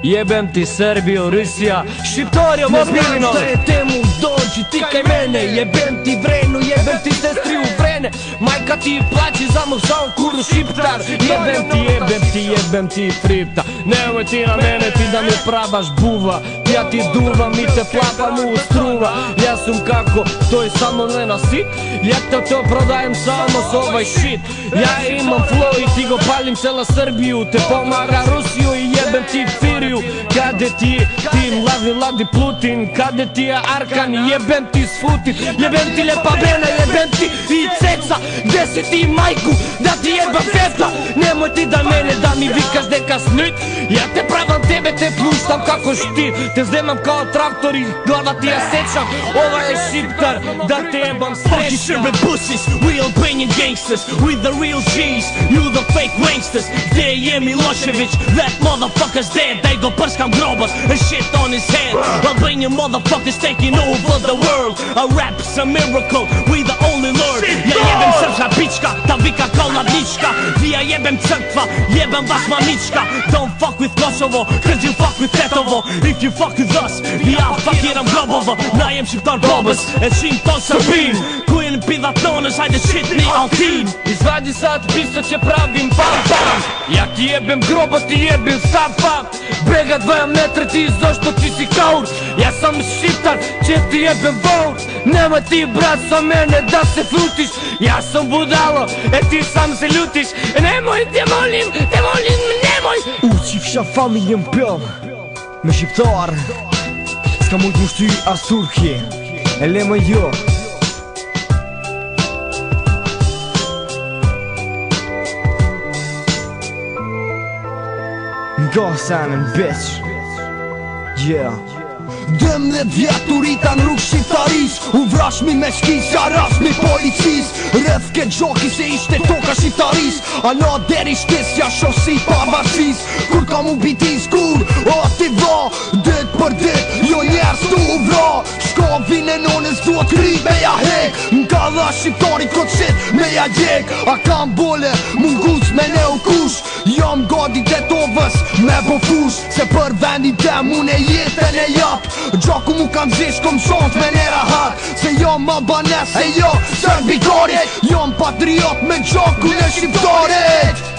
Jebem ti Srbiju, Rusija, Šiptarja, mobilino. Šta je temu, dođi ti kaj mene. Jebem ti Vrenu, jebem ti sestri u Vrene. Majka ti plaći za moj sam kuru Šiptar. Jebem ti Fripta. Nemoj ti na mene, ti da mi prabaš buva. Ja ti duvam i te plapam u struva. Ja sam kako, to je samo ne nasi. Ja te to prodajem samo s ovaj shit. Ja imam flow i ti go palim cela Srbiju. Te pomaga Rusiju i jebem ti Firiju. Kade ti mladi Plutin, kade ti je Arkan, jebem ti Sfutin, jebem ti Ljepa Bena, jebem ti i Ceca, gde si ti majku, da ti jebam teta. Nemoj ti da mene, da mi vikaš deka snit, ja te pravam tebe, te pluštam kako štit. Te zdemam kao traktor i glava ti ja sečam, ova je Šiptar, da te jebam srećan. Fuck you Srbe pussies, we Albanian gangsters, we the real G's, you the fake wanksters. Gde je Milošević, that motherfucker's dead, daj go prskam grobas and shit on his head. Albanian motherfuckers taking over the world, a rap's a miracle, we the only lord. Ja jebem srpska pička, ta vika kao ladnička. Vi ja jebem crkva, jebem vas mamička. Don't fuck with Kosovo, cause you fuck with Tetovo. If you fuck with us, ja fakiram grobovo. Najem Šiptar Bobas, e šim to Srbin. Kujen pidat nones, hajde shitni Altin. Izvadi sad pistoće pravim pam pam. Ja ti jebem grobo, ti jebem stapa. Brega 2 metra ti zašto ti si kaur. Ja sam Šiptar, će ti jebem vour. Nema ti brat sa mene da se flutiš. Ja sam budalo, ti sam se ljutiš. Nemoj, te molim, nemoj. Uqi fsha familjen pjom me Shqiptar, s'ka mujt mu shty as Turki. E lema jo. Go Simon, bitch. Yeah. 12 vjet u rita në rrug shqiptaris. U vrash mi me shkis, ja ras mi policis. Rrëth ke gjoki se ishte toka shqiptaris. A na deri shtes ja shosi pavarësis. Kur kam u bitis kur, o ti vra. Dit për dit, jo njerës tu u vra. Shka vine nonës duhet kri me ja hek. M'ka dha shqiptarit kot shit me ja gjek. A kam bole, mungus me ne u kush. Jam gadi detovës me po fush. Se për vendin tem unë e jetën e jap. Gjaku mu kam zish, kom shant me ne rahat. Se jam Albanes, se jo Serbikarit. Jam patriot me gjaku në Shqiptarit.